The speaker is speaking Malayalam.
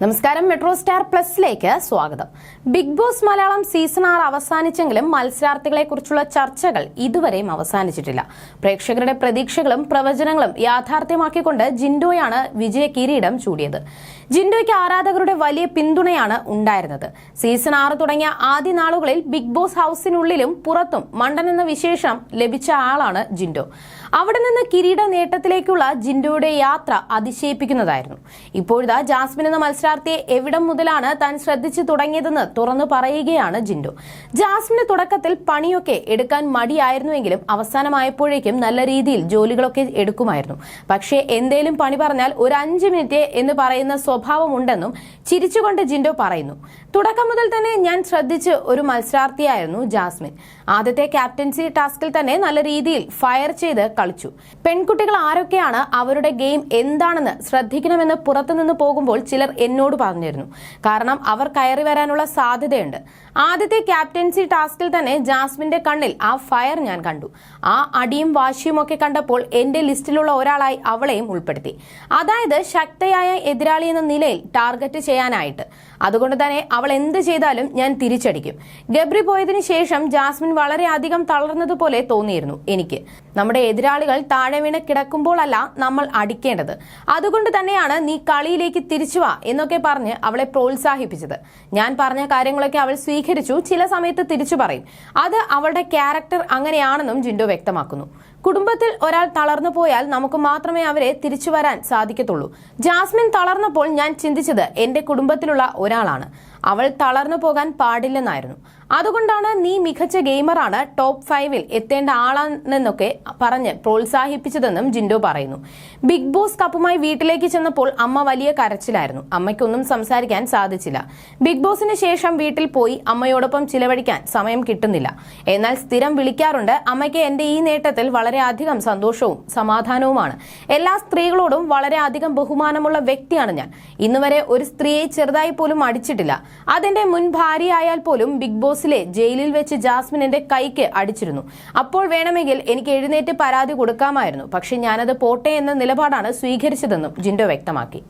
നമസ്കാരം, മെട്രോ സ്റ്റാർ പ്ലസിലേക്ക് സ്വാഗതം. ബിഗ് ബോസ് മലയാളം സീസൺ 6 അവസാനിച്ചെങ്കിലും മത്സരാർത്ഥികളെ കുറിച്ചുള്ള ചർച്ചകൾ ഇതുവരെയും അവസാനിച്ചിട്ടില്ല. പ്രേക്ഷകരുടെ പ്രതീക്ഷകളും പ്രവചനങ്ങളും യാഥാർത്ഥ്യമാക്കിക്കൊണ്ട് ജിൻഡോയാണ് വിജയ കിരീടം ചൂടിയത്. ജിൻഡോയ്ക്ക് ആരാധകരുടെ വലിയ പിന്തുണയാണ് ഉണ്ടായിരുന്നത്. സീസൺ 6 തുടങ്ങിയ ആദ്യ നാളുകളിൽ ബിഗ് ബോസ് ഹൌസിനുള്ളിലും പുറത്തും മണ്ടൻ എന്ന വിശേഷം ലഭിച്ച ആളാണ് ജിൻഡോ. അവിടെ നിന്ന് കിരീട നേട്ടത്തിലേക്കുള്ള ജിൻഡോയുടെ യാത്ര അതിശയിപ്പിക്കുന്നതായിരുന്നു. ഇപ്പോഴത്തെ ജാസ്മിൻ എന്ന മത്സരാർത്ഥിയെ എവിടം മുതലാണ് താൻ ശ്രദ്ധിച്ചു തുടങ്ങിയതെന്ന് തുറന്നു പറയുകയാണ് ജിൻഡോ. ജാസ്മിന് തുടക്കത്തിൽ പണിയൊക്കെ എടുക്കാൻ മടിയായിരുന്നുവെങ്കിലും അവസാനമായപ്പോഴേക്കും നല്ല രീതിയിൽ ജോലികളൊക്കെ എടുക്കുമായിരുന്നു. പക്ഷേ എന്തേലും പണി പറഞ്ഞാൽ ഒരു 5 മിനിറ്റ് എന്ന് പറയുന്ന സ്വഭാവമുണ്ടെന്നും ചിരിച്ചുകൊണ്ട് ജിൻഡോ പറയുന്നു. തുടക്കം മുതൽ തന്നെ ഞാൻ ശ്രദ്ധിച്ച ഒരു മത്സരാർത്ഥിയായിരുന്നു ജാസ്മിൻ. ആദ്യത്തെ ക്യാപ്റ്റൻസി ടാസ്കിൽ തന്നെ നല്ല രീതിയിൽ ഫയർ ചെയ്ത് കളിച്ചു. പെൺകുട്ടികൾ ആരൊക്കെയാണ്, അവരുടെ ഗെയിം എന്താണെന്ന് ശ്രദ്ധിക്കണമെന്ന് പുറത്തുനിന്ന് പോകുമ്പോൾ ചിലർ എന്നോട് പറഞ്ഞിരുന്നു. കാരണം അവർ കയറി വരാനുള്ള സാധ്യതയുണ്ട്. ആദ്യത്തെ ക്യാപ്റ്റൻസി ടാസ്കിൽ തന്നെ ജാസ്മിന്റെ കണ്ണിൽ ആ ഫയർ ഞാൻ കണ്ടു. ആ അടിയും വാശിയും ഒക്കെ കണ്ടപ്പോൾ എന്റെ ലിസ്റ്റിലുള്ള ഒരാളായി അവളെയും ഉൾപ്പെടുത്തി. അതായത് ശക്തയായ എതിരാളി എന്ന നിലയിൽ ടാർഗറ്റ് ചെയ്യാനായിട്ട്. അതുകൊണ്ട് തന്നെ അവൾ എന്ത് ചെയ്താലും ഞാൻ തിരിച്ചടിക്കും. ഗബ്രി പോയതിനു ശേഷം ജാസ്മിൻ വളരെയധികം തളർന്നതുപോലെ തോന്നിയിരുന്നു എനിക്ക്. നമ്മുടെ എതിരാളികൾ താഴെ വീണ് കിടക്കുമ്പോഴല്ല നമ്മൾ അടിക്കേണ്ടത്. അതുകൊണ്ട് തന്നെയാണ് നീ കളിയിലേക്ക് തിരിച്ചു വാ എന്നൊക്കെ പറഞ്ഞ് അവളെ പ്രോത്സാഹിപ്പിച്ചത്. ഞാൻ പറഞ്ഞ കാര്യങ്ങളൊക്കെ അവൾ സ്വീകരിച്ചു. ചില സമയത്ത് തിരിച്ചു പറയും. അത് അവളുടെ ക്യാരക്ടർ അങ്ങനെയാണെന്നും ജിൻഡോ വ്യക്തമാക്കുന്നു. കുടുംബത്തിൽ ഒരാൾ തളർന്നു പോയാൽ നമുക്ക് മാത്രമേ അവരെ തിരിച്ചു വരാൻ സാധിക്കത്തുള്ളൂ. ജാസ്മിൻ തളർന്നപ്പോൾ ഞാൻ ചിന്തിച്ചത് എന്റെ കുടുംബത്തിലുള്ള ഒരാളാണ്. അവൾ തളർന്നു പോകാൻ പാടില്ലെന്നായിരുന്നു. അതുകൊണ്ടാണ് നീ മികച്ച ഗെയിമറാണ്, ടോപ്പ് 5-ൽ എത്തേണ്ട ആളാണെന്നൊക്കെ പറഞ്ഞ് പ്രോത്സാഹിപ്പിച്ചതെന്നും ജിൻഡോ പറയുന്നു. ബിഗ് ബോസ് കപ്പുമായി വീട്ടിലേക്ക് ചെന്നപ്പോൾ അമ്മ വലിയ കരച്ചിലായിരുന്നു. അമ്മയ്ക്കൊന്നും സംസാരിക്കാൻ സാധിച്ചില്ല. ബിഗ് ബോസിന് ശേഷം വീട്ടിൽ പോയി അമ്മയോടൊപ്പം ചിലവഴിക്കാൻ സമയം കിട്ടുന്നില്ല. എന്നാൽ സ്ഥിരം വിളിക്കാറുണ്ട്. അമ്മയ്ക്ക് എന്റെ ഈ നേട്ടത്തിൽ വളരെയധികം സന്തോഷവും സമാധാനവുമാണ്. എല്ലാ സ്ത്രീകളോടും വളരെയധികം ബഹുമാനമുള്ള വ്യക്തിയാണ് ഞാൻ. ഇന്നുവരെ ഒരു സ്ത്രീയെ ചെറുതായി പോലും അടിച്ചിട്ടില്ല. അതെന്റെ മുൻ ഭാര്യയായാൽ പോലും ബിഗ് ബോസിലെ ജയിലിൽ വെച്ച് ജാസ്മിൻ എന്റെ കൈക്ക് അടിച്ചിരുന്നു. അപ്പോൾ വേണമെങ്കിൽ എനിക്ക് എഴുന്നേറ്റ് പരാതി കൊടുക്കാമായിരുന്നു. പക്ഷെ ഞാനത് പോട്ടെ എന്ന നിലപാടാണ് സ്വീകരിച്ചതെന്നും ജിൻഡോ വ്യക്തമാക്കി.